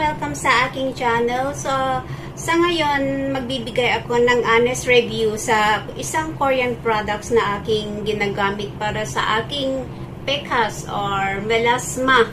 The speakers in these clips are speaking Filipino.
welcome sa aking channel. So, sa ngayon, magbibigay ako ng honest review sa isang Korean products na aking ginagamit para sa aking PCOS or melasma.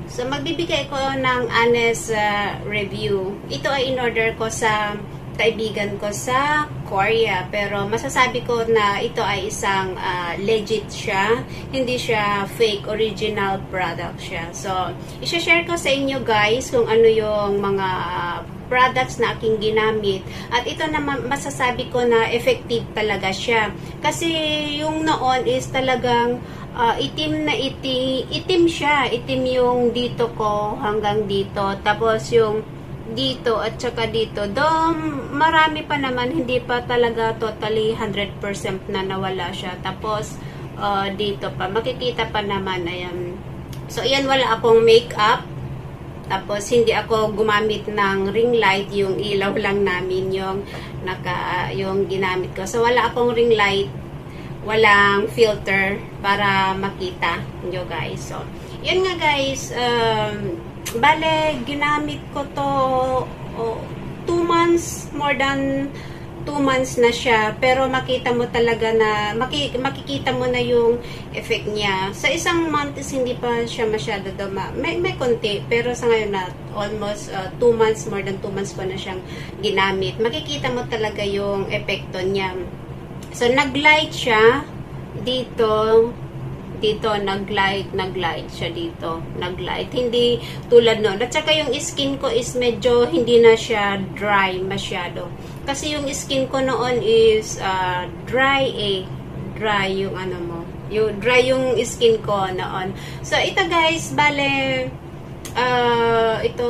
So, magbibigay ko ng honest review. Ito ay in-order ko sa kaibigan ko sa Korea, pero masasabi ko na ito ay isang legit siya, hindi siya fake, original product siya. So, i-share ko sa inyo guys kung ano yung mga products na aking ginamit, at ito naman masasabi ko na effective talaga siya, kasi yung noon is talagang itim na itim siya, itim yung dito ko hanggang dito, tapos yung dito at saka dito, though marami pa naman, hindi pa talaga totally 100% na nawala siya. Tapos dito pa, makikita pa naman, ayan. So ayan, wala akong makeup, tapos hindi ako gumamit ng ring light, yung ilaw lang namin yung ginamit ko. So wala akong ring light, walang filter para makita nyo guys. So yun nga guys, bale, ginamit ko to 2 months, more than 2 months na siya, pero makita mo talaga na, makikita mo na yung effect niya. Sa isang month is hindi pa siya masyado may konti, pero sa ngayon na almost 2 months, more than 2 months ko na siyang ginamit. Makikita mo talaga yung epekto niya. So, nag-light siya dito, nag-light siya dito, nag-light, hindi tulad noon. At saka yung skin ko is medyo hindi na siya dry masyado, kasi yung skin ko noon is dry yung ano mo, yung dry yung skin ko noon. So ito guys, bale ito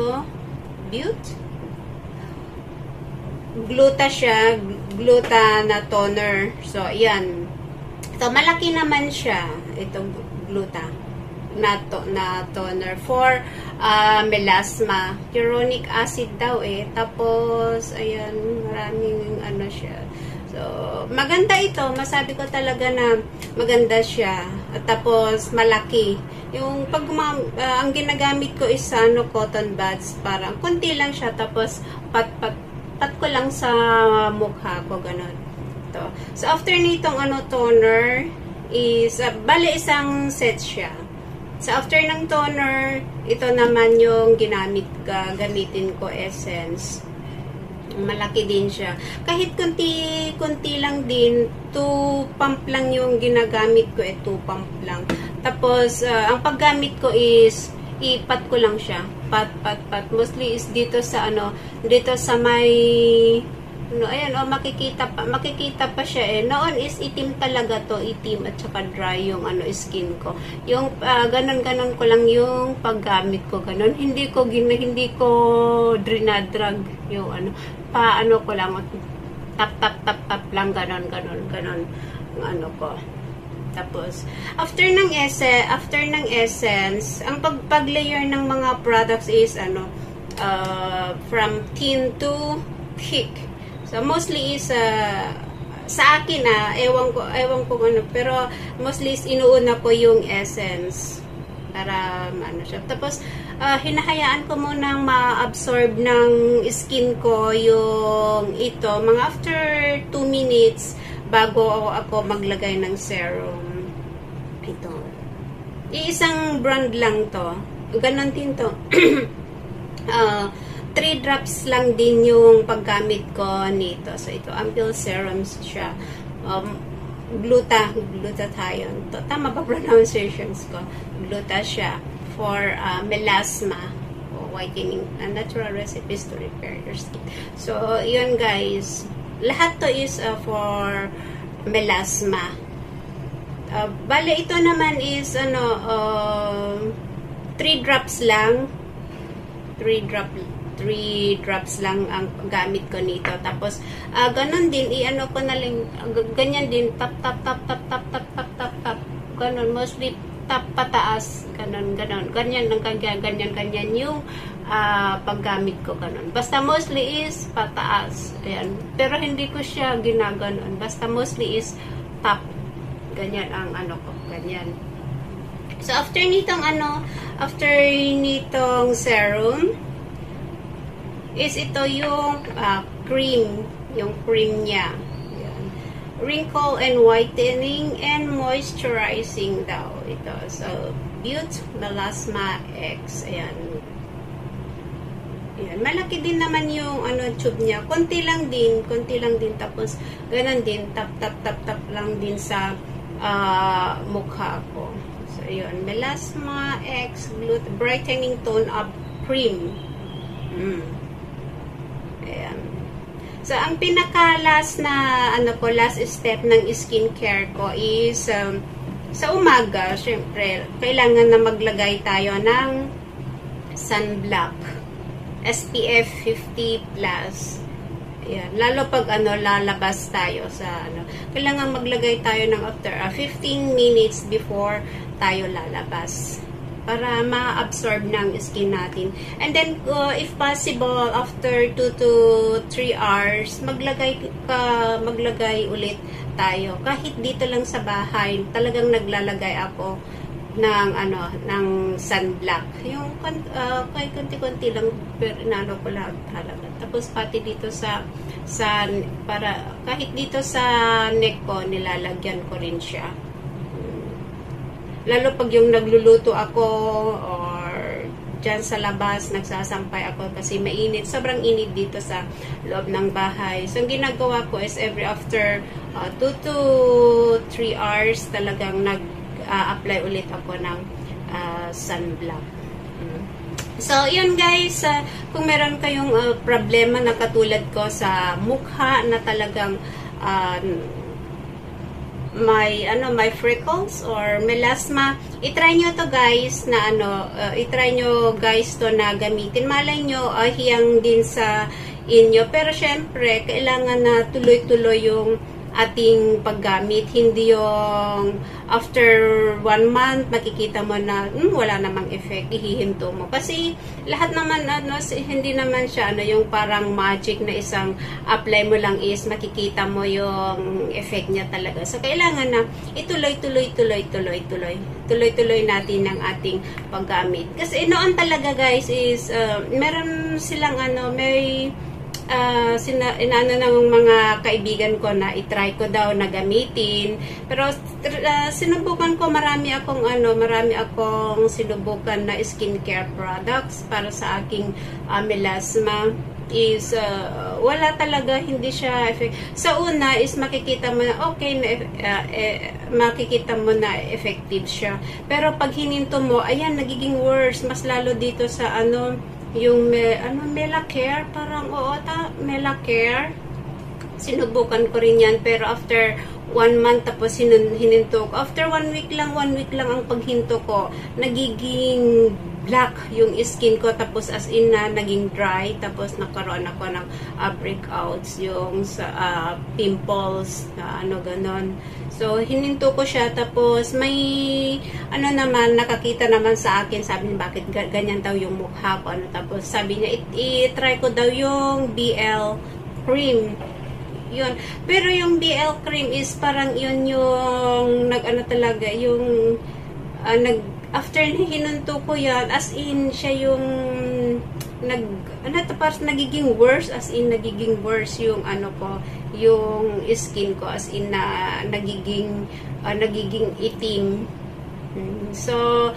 Beauty Gluta siya, Gluta na toner. So ayan, ito malaki naman siya, itong Gluta na toner for melasma. Hyaluronic acid daw tapos ayan, maraming ano siya. So maganda ito, masabi ko talaga na maganda siya, at tapos malaki yung ang ginagamit ko is cotton buds, parang konti lang siya, tapos pat ko lang sa mukha ko, ganun. So, after nitong toner is, bale isang set siya. So, after ng toner, ito naman yung gamitin ko essence. Malaki din siya. Kahit kunti lang din, 2 pump lang yung ginagamit ko, 2 pump lang. Tapos, ang paggamit ko is, ipat ko lang siya. Pat. Mostly is dito sa dito sa may, ayan, makikita pa siya Noon is itim talaga to, itim at saka dry yung skin ko. Yung ganon ko lang yung paggamit ko, ganon. Hindi ko drinadrag yung ko lang, tap lang, ganon yung ko. Tapos after ng essence, ang pag-layer ng mga products is from thin to thick. So, mostly is, sa akin ewan ko pero mostly is inuuna ko yung essence para siya. Tapos, hinahayaan ko munang ma-absorb ng skin ko yung mga after 2 minutes bago ako maglagay ng serum. Ito. Iisang brand lang to. Ganon din to. 3 drops lang din yung paggamit ko nito. So, ito, Ampoule Serums siya. Glutathione. Tama ba pronunciations ko? Gluta siya for melasma, whitening, natural recipes to repair your skin. So, yun guys. Lahat to is for melasma. Bale, ito naman is 3 drops lang. 3 drops lang ang gamit ko nito. Tapos, ganon din, ko na lang, ganyan din, tap. Ganon, mostly tap pataas, ganon. Ganyan yung paggamit ko, ganon. Basta mostly is pataas. Ayan. Pero hindi ko siya ginaganon. Basta mostly is tap. Ganyan ang ko, ganyan. So, after nitong serum, is ito yung cream. Yung cream niya. Ayan. Wrinkle and whitening and moisturizing daw ito. So, Butte Melasma X. Ayan. Ayan. Malaki din naman yung tube niya. Konti lang din. Tapos, ganun din. Tap lang din sa mukha ko. So, yun. Melasma X Brightening Tone Up Cream. Ayan. So, ang pinaka-last na, last step ng skincare ko is, sa umaga, syempre, kailangan na maglagay tayo ng sunblock. SPF 50+. Ayan. Lalo pag lalabas tayo sa kailangan maglagay tayo ng after 15 minutes before tayo lalabas para ma-absorb ng skin natin. And then if possible after 2 to 3 hours maglagay ulit tayo. Kahit dito lang sa bahay, talagang naglalagay ako ng sunblock. Yung kahit konti-konti lang pero ko lang talaga. Tapos pati dito sa para kahit dito sa neck ko nilalagyan ko rin siya. Lalo pag yung nagluluto ako or dyan sa labas nagsasampay ako kasi mainit, sobrang init dito sa loob ng bahay. So ang ginagawa ko is every after 2 to 3 hours talagang apply ulit ako ng sunblock. So, yun guys, kung meron kayong problema na katulad ko sa mukha na talagang may freckles or melasma, itry nyo to guys na itry nyo guys to na gamitin. Malay nyo, hiyang din sa inyo. Pero syempre, kailangan na tuloy-tuloy yung ating paggamit, hindi yung after 1 month makikita mo na wala namang effect, ihihinto mo kasi lahat naman hindi naman siya yung parang magic na isang apply mo lang is makikita mo yung effect niya talaga. So kailangan na ituloy natin ang ating paggamit kasi noon talaga guys is meron silang may inaano ng mga kaibigan ko na itry ko daw na gamitin pero sinubukan ko marami akong sinubukan na skincare products para sa aking melasma is wala talaga, hindi siya effect. Sa una is makikita mo na okay makikita mo na effective siya pero pag hininto mo ayan nagiging worse mas lalo dito sa yung Melacare, parang Melacare. Sinubukan ko rin yan, pero after 1 month, tapos hininto ko. After 1 week lang ang paghinto ko, nagiging black yung skin ko, tapos as in na naging dry, tapos nakaroon ako ng breakouts, yung sa pimples, ganon. So, hininto ko siya, tapos may naman, nakakita naman sa akin, sabi niya, bakit ganyan daw yung mukha ko, tapos sabi niya, i-try ko daw yung BL cream. Yun. Pero yung BL cream is parang yun yung talaga, yung after hinunto ko yan, as in siya yung parang nagiging worse, as in nagiging worse yung yung skin ko, as in na nagiging itim. So,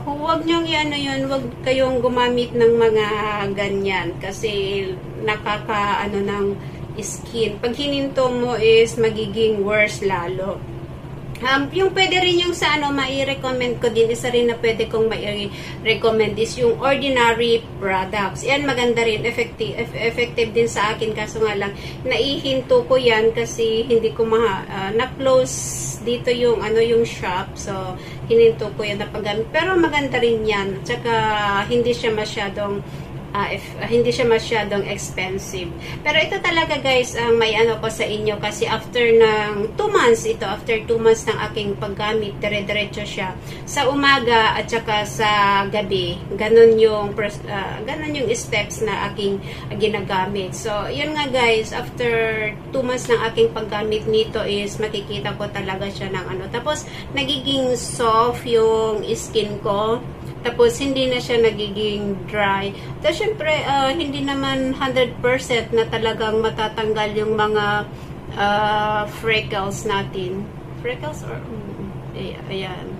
huwag niyong yun, huwag kayong gumamit ng mga ganyan kasi nakaka ng skin. Pag hininto mo is magiging worse lalo. Yung pwede rin yung sa mai-recommend ko din, isa rin na pwede kong mai-recommend is yung ordinary products. Yan maganda rin, effective din sa akin, kaso nga lang naihinto ko yan kasi hindi ko na-close dito yung yung shop, so hininto ko yan na paggamit. Pero maganda rin yan, tsaka hindi siya masyadong hindi siya masyadong expensive. Pero ito talaga guys, may ko sa inyo kasi after ng 2 months, after 2 months ng aking paggamit, dire-diretso siya sa umaga at saka sa gabi. Ganon yung steps na aking ginagamit. So, yun nga guys, after 2 months ng aking paggamit nito is makikita ko talaga siya ng tapos nagiging soft yung skin ko. Tapos, hindi na siya nagiging dry. Tapos, syempre, hindi naman 100% na talagang matatanggal yung mga freckles natin. Freckles or... ayan.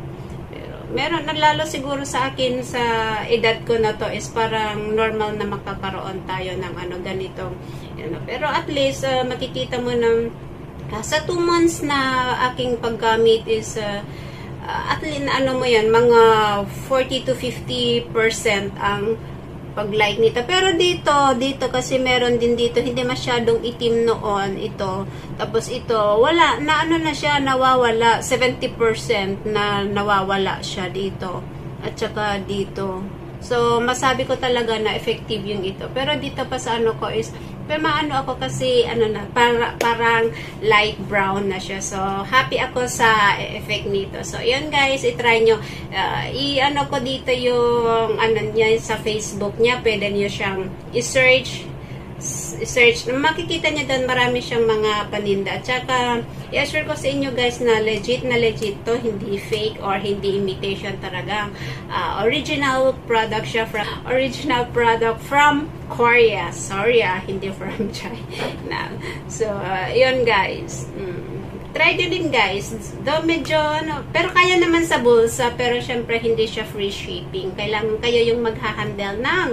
Pero, meron, lalo siguro sa akin, sa edad ko na to, is parang normal na makakaroon tayo ng ganitong. Pero at least, makikita mo ng sa 2 months na aking paggamit is at least mo yan, mga 40 to 50% ang pag-light nito. Pero dito kasi meron din dito, hindi masyadong itim noon ito. Tapos ito, wala, na na siya, nawawala. 70% na nawawala siya dito. At saka dito. So, masabi ko talaga na effective yung ito. Pero dito pa sa ko is, pero ako kasi, parang light brown na siya. So, happy ako sa effect nito. So, yun guys, itry nyo. Ko dito yung, niya sa Facebook niya. Pwede nyo siyang i-search. Makikita nyo doon, marami siyang mga paninda. At saka, i-assure ko sa inyo guys na legit to, hindi fake or hindi imitation talaga. Original product siya, original product from Korea. Sorry hindi from China. So, yun guys. Try nyo din guys. Though medyo, pero kaya naman sa bulsa, pero syempre hindi siya free shipping. Kailangan kayo yung magha-handle ng,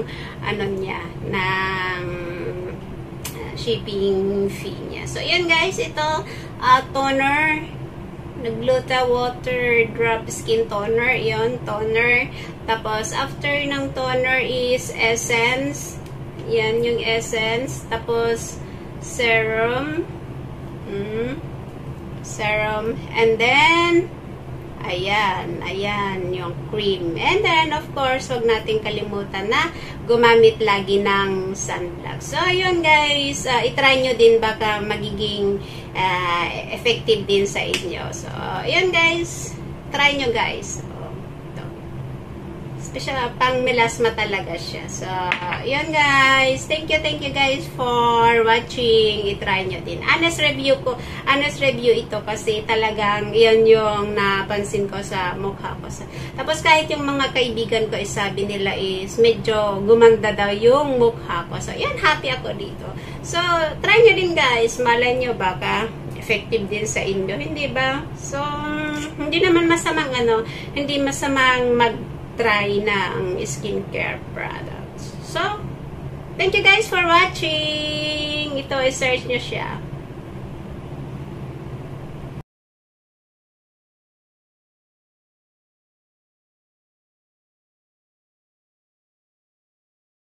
ng shipping fee niya. So, yun guys, ito, toner, Nagluta water drop skin toner, yon toner. Tapos, after ng toner is essence. Yan yung essence. Tapos, serum. Serum. And then, ayan, yung cream. And then, of course, wag nating kalimutan na gumamit lagi ng sunblock. So, yun guys, itry nyo din baka magiging effective din sa inyo. So, yun guys, try nyo guys. Special, pang melasma talaga siya. So, yun guys. Thank you guys for watching. I-try nyo din. Honest review ito kasi talagang yun yung napansin ko sa mukha ko. Tapos kahit yung mga kaibigan ko sabi nila is medyo gumanda daw yung mukha ko. So, yan, happy ako dito. So, try nyo din guys. Malay nyo baka effective din sa inyo. Hindi ba? So, hindi naman masamang hindi masamang try na ang skincare products. So, thank you guys for watching. Ito, i-search nyo siya.